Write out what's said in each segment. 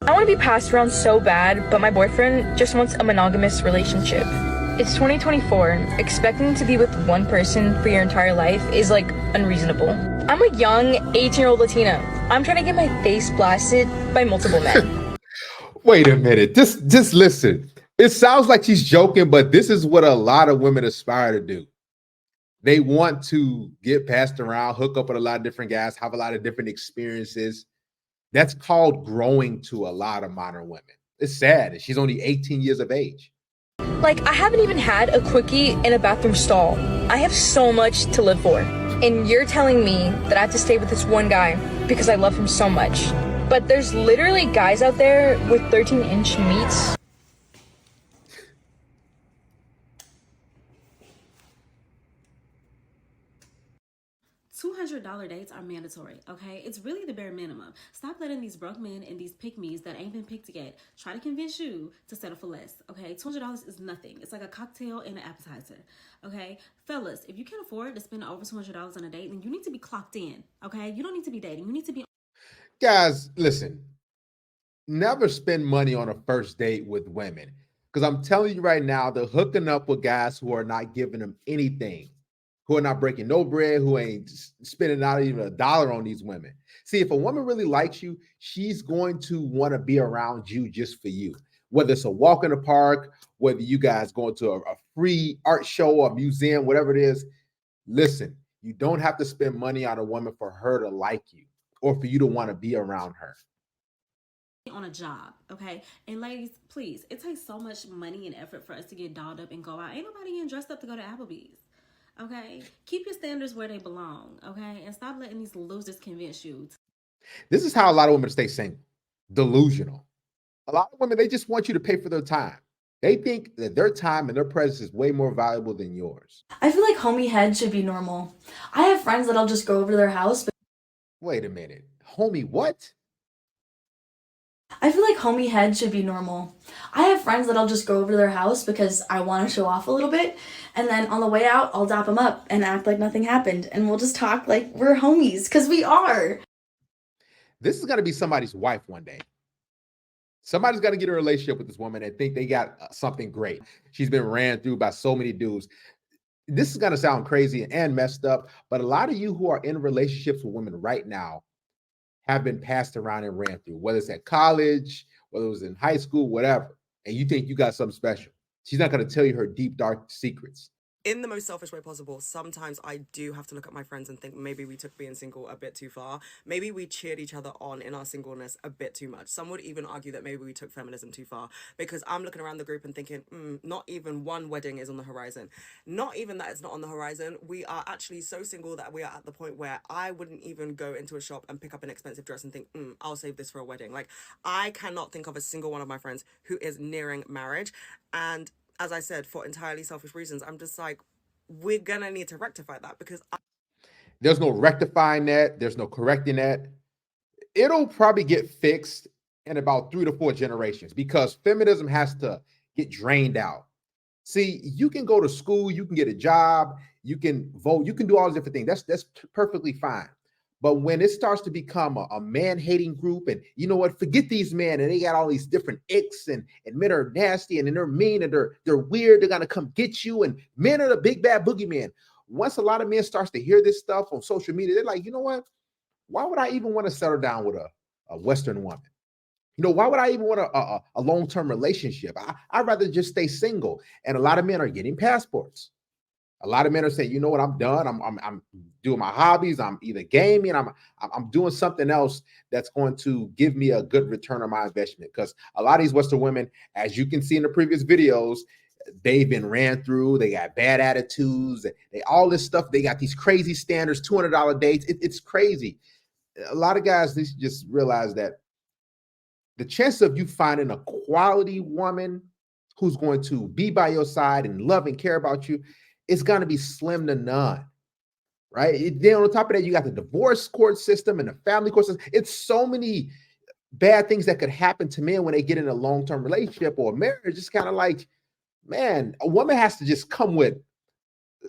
I want to be passed around so bad, but my boyfriend just wants a monogamous relationship. It's 2024. Expecting to be with one person for your entire life is like unreasonable. I'm a young 18-year-old Latina. I'm trying to get my face blasted by multiple men. Wait a minute. Just listen. It sounds like she's joking, but this is what a lot of women aspire to do. They want to get passed around, hook up with a lot of different guys, have a lot of different experiences. That's called growing to a lot of modern women. It's sad. She's only 18 years of age. Like, I haven't even had a quickie in a bathroom stall. I have so much to live for. And you're telling me that I have to stay with this one guy because I love him so much. But there's literally guys out there with 13-inch meats. $200 dates are mandatory, okay? It's really the bare minimum. Stop letting these broke men and these pick-me's that ain't been picked yet try to convince you to settle for less, okay? $200 is nothing. It's like a cocktail and an appetizer, okay? Fellas, if you can't afford to spend over $200 on a date, then you need to be clocked in, okay? You don't need to be dating. You need to be... Guys, listen. Never spend money on a first date with women. Because I'm telling you right now, they're hooking up with guys who are not giving them anything, who are not breaking no bread, who ain't spending not even $1 on these women. See, if a woman really likes you, she's going to want to be around you just for you. Whether it's a walk in the park, whether you guys going to a free art show or museum, whatever it is, listen, you don't have to spend money on a woman for her to like you or for you to want to be around her. On a job, okay? And ladies, please, it takes so much money and effort for us to get dolled up and go out. Ain't nobody getting dressed up to go to Applebee's. Okay, keep your standards where they belong, okay, and stop letting these losers convince you. This is how a lot of women stay single. Delusional. A lot of women, they just want you to pay for their time. They think that their time and their presence is way more valuable than yours. I feel like homie head should be normal. I have friends that I'll just go over to their house. Wait a minute. Homie, what? I feel like homie head should be normal. I have friends that I'll just go over to their house because I want to show off a little bit. And then on the way out, I'll dap them up and act like nothing happened. And we'll just talk like we're homies, because we are. This is going to be somebody's wife one day. Somebody's got to get a relationship with this woman and think they got something great. She's been ran through by so many dudes. This is going to sound crazy and messed up, but a lot of you who are in relationships with women right now have been passed around and ran through, whether it's at college, whether it was in high school, whatever, and you think you got something special. She's not going to tell you her deep, dark secrets. In the most selfish way possible, sometimes I do have to look at my friends and think maybe we took being single a bit too far. Maybe we cheered each other on in our singleness a bit too much. Some would even argue that maybe we took feminism too far, because I'm looking around the group and thinking, not even one wedding is on the horizon. Not even that it's not on the horizon. We are actually so single that we are at the point where I wouldn't even go into a shop and pick up an expensive dress and think, I'll save this for a wedding. Like, I cannot think of a single one of my friends who is nearing marriage. And as I said, for entirely selfish reasons, I'm just like, we're gonna need to rectify that, because there's no rectifying that. There's no correcting that. It'll probably get fixed in about 3 to 4 generations, because feminism has to get drained out. See, you can go to school, you can get a job, you can vote, you can do all these different things. That's perfectly fine. But when it starts to become a man-hating group, and you know what, forget these men, and they got all these different icks, and men are nasty, and they're mean, and they're weird, they're gonna come get you, and men are the big bad boogeyman. Once a lot of men starts to hear this stuff on social media, they're like, you know what? Why would I even want to settle down with a Western woman? You know, why would I even want a long-term relationship? I'd rather just stay single. And a lot of men are getting passports. A lot of men are saying, you know what, I'm done. I'm doing my hobbies. I'm either gaming. I'm doing something else that's going to give me a good return on my investment. Because a lot of these Western women, as you can see in the previous videos, they've been ran through. They got bad attitudes. They all this stuff. They got these crazy standards, $200 dates. It's crazy. A lot of guys, they just realize that the chance of you finding a quality woman who's going to be by your side and love and care about you, it's going to be slim to none, right? Then on top of that, you got the divorce court system and the family court system. It's so many bad things that could happen to men when they get in a long-term relationship or a marriage. It's kind of like, man, a woman has to just come with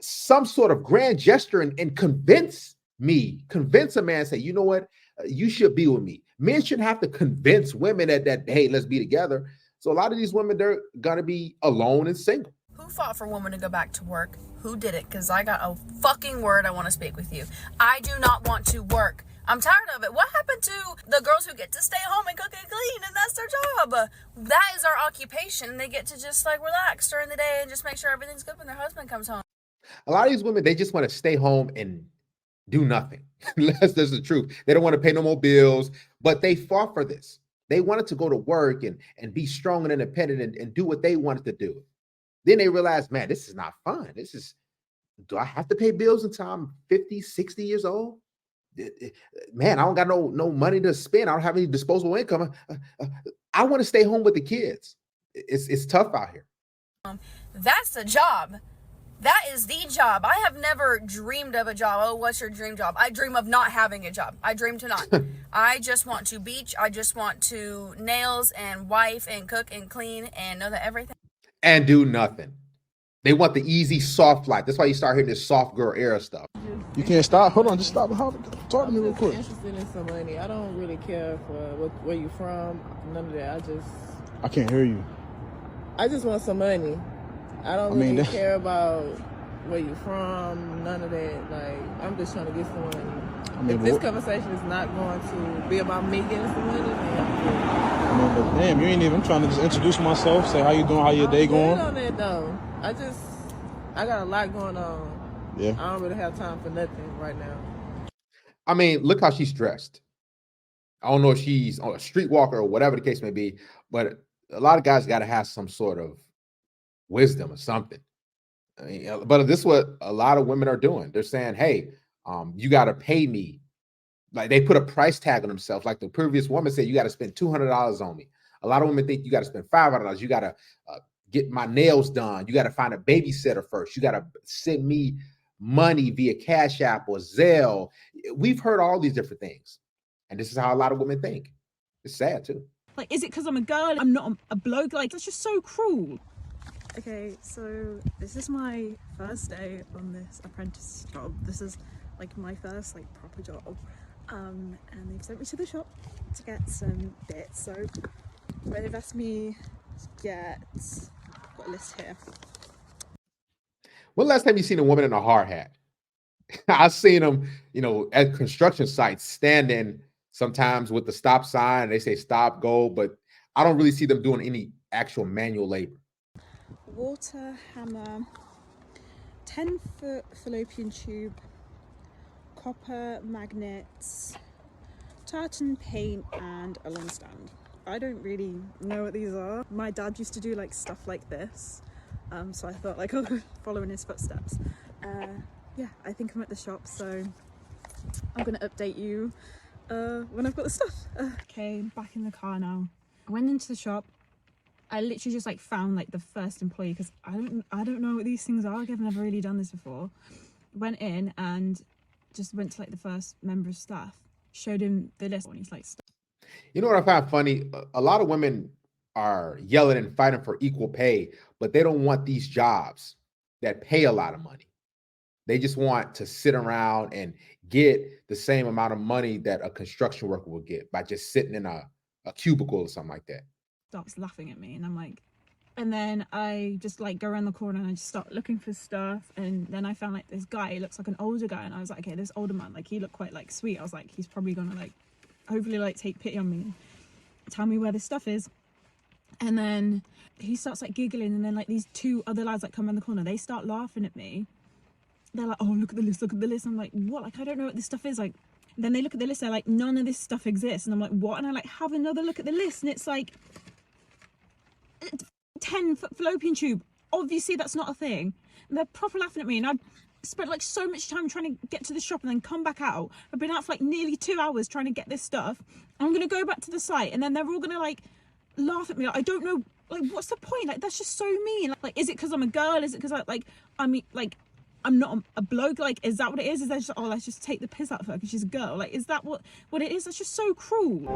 some sort of grand gesture and convince a man, say, you know what, you should be with me. Men shouldn't have to convince women that hey, let's be together. So a lot of these women, they're gonna be alone and single. Who fought for women to go back to work? Who did it? Because I got a fucking word I want to speak with you. I do not want to work. I'm tired of it. What happened to the girls who get to stay home and cook and clean and that's their job? That is our occupation. They get to just like relax during the day and just make sure everything's good when their husband comes home. A lot of these women, they just want to stay home and do nothing. That's the truth. They don't want to pay no more bills, but they fought for this. They wanted to go to work and be strong and independent and do what they wanted to do. Then they realized, man, this is not fun. Do I have to pay bills until I'm 50, 60 years old? Man, I don't got no money to spend. I don't have any disposable income. I want to stay home with the kids. It's tough out here. That's the job. That is the job. I have never dreamed of a job. Oh, what's your dream job? I dream of not having a job. I dream to not. I just want to beach. I just want to nails and wife and cook and clean and know that everything. And do nothing. They want the easy, soft life. That's why you start hearing this soft girl era stuff. You can't stop. Hold on, just stop. Talk to me real quick. I'm interested in some money. I don't really care for where you from. None of that. I can't hear you. I just want some money. I don't really care about where you from. None of that. Like, I'm just trying to get some money. If this conversation is not going to be about me getting some money, then but damn, you ain't even. I'm trying to just introduce myself. Say how you doing. How your day going? On that though. I got a lot going on. Yeah. I don't really have time for nothing right now. I mean, look how she's dressed. I don't know if she's a streetwalker or whatever the case may be, but a lot of guys got to have some sort of wisdom or something. I mean, but this is what a lot of women are doing. They're saying, hey, you got to pay me. Like they put a price tag on themselves. Like the previous woman said, you got to spend $200 on me. A lot of women think you got to spend $500. You got to get my nails done. You got to find a babysitter first. You got to send me money via Cash App or Zelle. We've heard all these different things. And this is how a lot of women think. It's sad too. Like, is it because I'm a girl? I'm not a bloke? Like, that's just so cruel. Okay, so this is my first day on this apprentice job. This is like my first like proper job. And they've sent me to the shop to get some bits. So they've asked me to get, I've got a list here. When last time you seen a woman in a hard hat? I've seen them, at construction sites standing sometimes with the stop sign. They say stop, go, but I don't really see them doing any actual manual labor. Water hammer, 10-foot fallopian tube, copper magnets, tartan paint, and a long stand. I don't really know what these are. My dad used to do like stuff like this, so I thought like I'll follow in his footsteps. Yeah, I think I'm at the shop, so I'm gonna update you when I've got the stuff. Okay, back in the car now. I went into the shop. I literally just like found like the first employee because I don't know what these things are. Like, I've never really done this before. Went in and just went to like the first member of staff, showed him the list, and he's like, stop. You know what I find funny? A lot of women are yelling and fighting for equal pay, but they don't want these jobs that pay a lot of money. They just want to sit around and get the same amount of money that a construction worker will get by just sitting in a cubicle or something like that. Stops laughing at me, and I'm like, and then I just like go around the corner and I just start looking for stuff, and then I found like this guy. He looks like an older guy, and I was like, okay, this older man, like he looked quite like sweet. I was like, he's probably gonna like hopefully like take pity on me, tell me where this stuff is. And then he starts like giggling, and then like these two other lads like come around the corner, they start laughing at me. They're like, oh, look at the list, look at the list. I'm like, what? Like, I don't know what this stuff is. Like, then they look at the list, they're like, none of this stuff exists. And I'm like, what? And I like have another look at the list, and it's like 10-foot fallopian tube. Obviously that's not a thing. And they're proper laughing at me, and I've spent like so much time trying to get to the shop and then come back out. I've been out for like nearly 2 hours trying to get this stuff. I'm gonna go back to the site, and then they're all gonna like laugh at me. Like, I don't know, like, what's the point? Like, that's just so mean. Like is it because I'm a girl? Is it because I mean, like I'm not a bloke? Like, is that what it is? Is that just, oh, let's just take the piss out of her because she's a girl? Like, is that what it is? That's just so cruel.